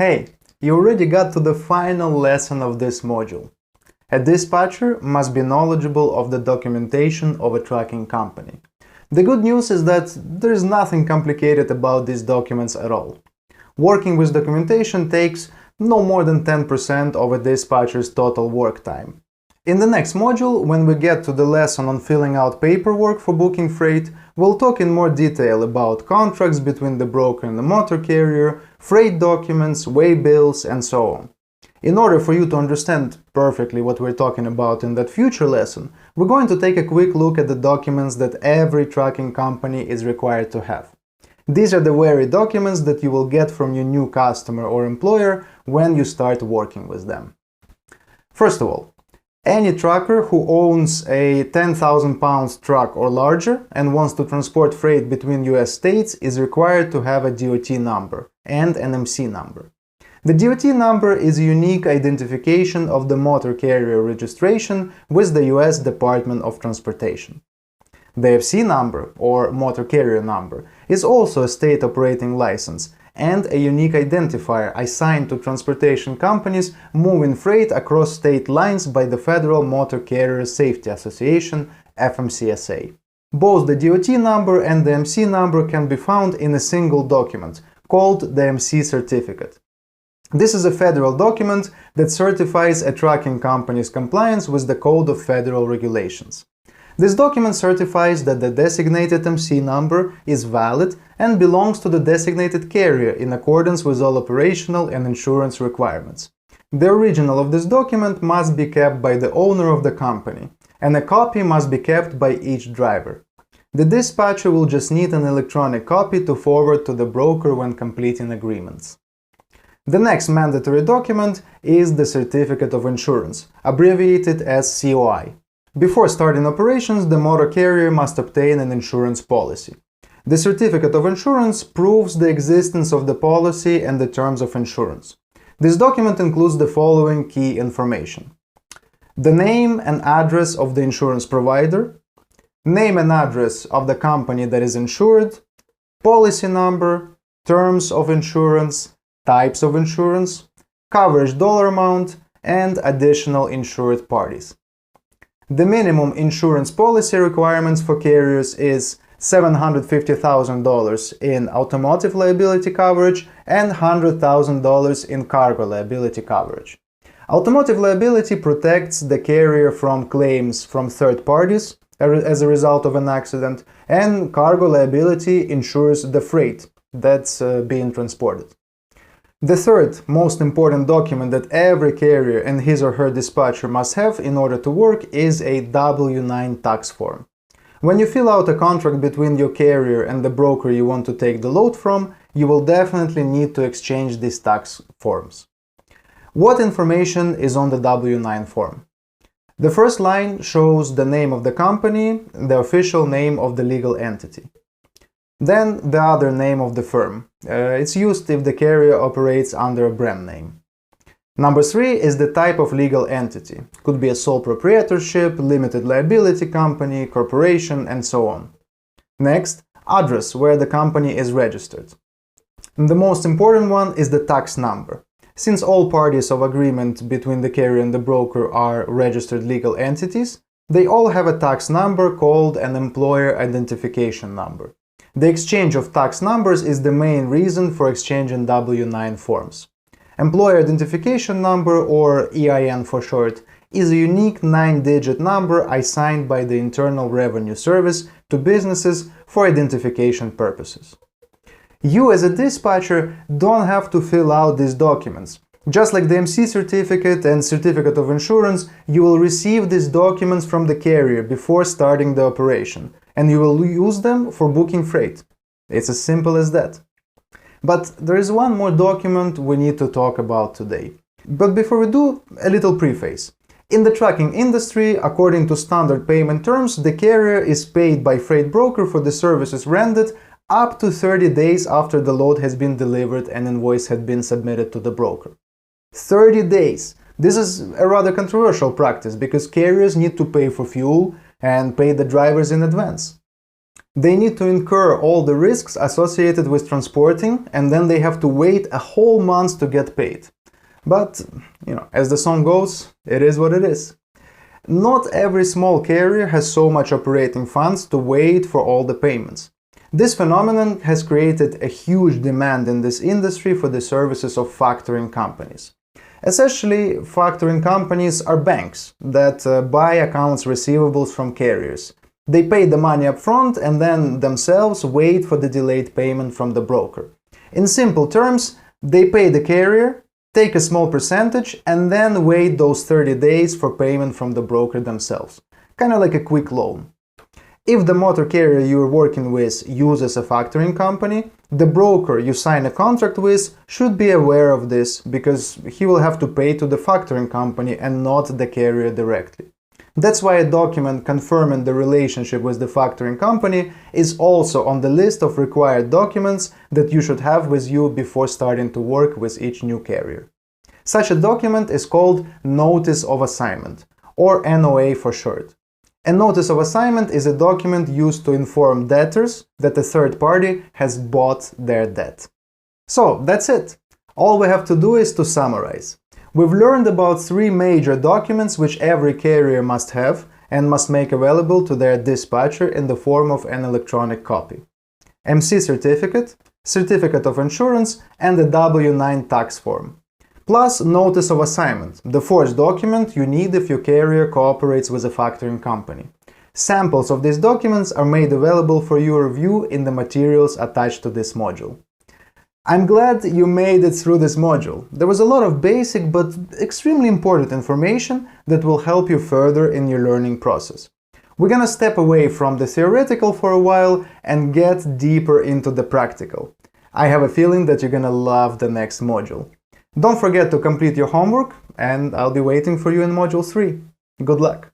Hey, you already got to the final lesson of this module. A dispatcher must be knowledgeable of the documentation of a trucking company. The good news is that there is nothing complicated about these documents at all. Working with documentation takes no more than 10% of a dispatcher's total work time. In the next module, when we get to the lesson on filling out paperwork for booking freight, we'll talk in more detail about contracts between the broker and the motor carrier, freight documents, waybills, and so on. In order for you to understand perfectly what we're talking about in that future lesson, we're going to take a quick look at the documents that every trucking company is required to have. These are the very documents that you will get from your new customer or employer when you start working with them. First of all, any trucker who owns a 10,000 pounds truck or larger and wants to transport freight between US states is required to have a DOT number and an MC number. The DOT number is a unique identification of the motor carrier registration with the US Department of Transportation. The FC number, or motor carrier number, is also a state operating license and a unique identifier assigned to transportation companies moving freight across state lines by the Federal Motor Carrier Safety Association, FMCSA. Both the DOT number and the MC number can be found in a single document, called the MC certificate. This is a federal document that certifies a trucking company's compliance with the Code of Federal Regulations. This document certifies that the designated MC number is valid and belongs to the designated carrier in accordance with all operational and insurance requirements. The original of this document must be kept by the owner of the company, and a copy must be kept by each driver. The dispatcher will just need an electronic copy to forward to the broker when completing agreements. The next mandatory document is the Certificate of Insurance, abbreviated as COI. Before starting operations, the motor carrier must obtain an insurance policy. The Certificate of Insurance proves the existence of the policy and the terms of insurance. This document includes the following key information: the name and address of the insurance provider, name and address of the company that is insured, policy number, terms of insurance, types of insurance, coverage dollar amount, and additional insured parties. The minimum insurance policy requirements for carriers is $750,000 in automotive liability coverage and $100,000 in cargo liability coverage. Automotive liability protects the carrier from claims from third parties as a result of an accident, and cargo liability insures the freight that's being transported. The third most important document that every carrier and his or her dispatcher must have in order to work is a W-9 tax form. When you fill out a contract between your carrier and the broker you want to take the load from, you will definitely need to exchange these tax forms. What information is on the W-9 form? The first line shows the name of the company, the official name of the legal entity. Then the other name of the firm. It's used if the carrier operates under a brand name. Number 3 is the type of legal entity. Could be a sole proprietorship, limited liability company, corporation, and so on. Next, address where the company is registered. And the most important one is the tax number. Since all parties of agreement between the carrier and the broker are registered legal entities, they all have a tax number called an employer identification number. The exchange of tax numbers is the main reason for exchanging W-9 forms. Employer Identification Number, or EIN for short, is a unique 9-digit number assigned by the Internal Revenue Service to businesses for identification purposes. You as a dispatcher don't have to fill out these documents. Just like the MC certificate and certificate of insurance, you will receive these documents from the carrier before starting the operation, and you will use them for booking freight. It's as simple as that. But there is one more document we need to talk about today. But before we do, a little preface. In the trucking industry, according to standard payment terms, the carrier is paid by freight broker for the services rendered up to 30 days after the load has been delivered and invoice had been submitted to the broker. 30 days! This is a rather controversial practice because carriers need to pay for fuel and pay the drivers in advance. They need to incur all the risks associated with transporting, and then they have to wait a whole month to get paid. But, as the song goes, it is what it is. Not every small carrier has so much operating funds to wait for all the payments. This phenomenon has created a huge demand in this industry for the services of factoring companies. Essentially, factoring companies are banks that buy accounts receivables from carriers. They pay the money up front and then themselves wait for the delayed payment from the broker. In simple terms, they pay the carrier, take a small percentage, and then wait those 30 days for payment from the broker themselves. Kind of like a quick loan. If the motor carrier you're working with uses a factoring company, the broker you sign a contract with should be aware of this because he will have to pay to the factoring company and not the carrier directly. That's why a document confirming the relationship with the factoring company is also on the list of required documents that you should have with you before starting to work with each new carrier. Such a document is called Notice of Assignment, or NOA for short. A notice of assignment is a document used to inform debtors that a third party has bought their debt. So, that's it. All we have to do is to summarize. We've learned about 3 major documents which every carrier must have and must make available to their dispatcher in the form of an electronic copy. MC certificate, certificate of insurance, and a W-9 tax form. Plus Notice of Assignment, the 4th document you need if your carrier cooperates with a factoring company. Samples of these documents are made available for your review in the materials attached to this module. I'm glad you made it through this module. There was a lot of basic but extremely important information that will help you further in your learning process. We're gonna step away from the theoretical for a while and get deeper into the practical. I have a feeling that you're gonna love the next module. Don't forget to complete your homework, and I'll be waiting for you in Module 3. Good luck!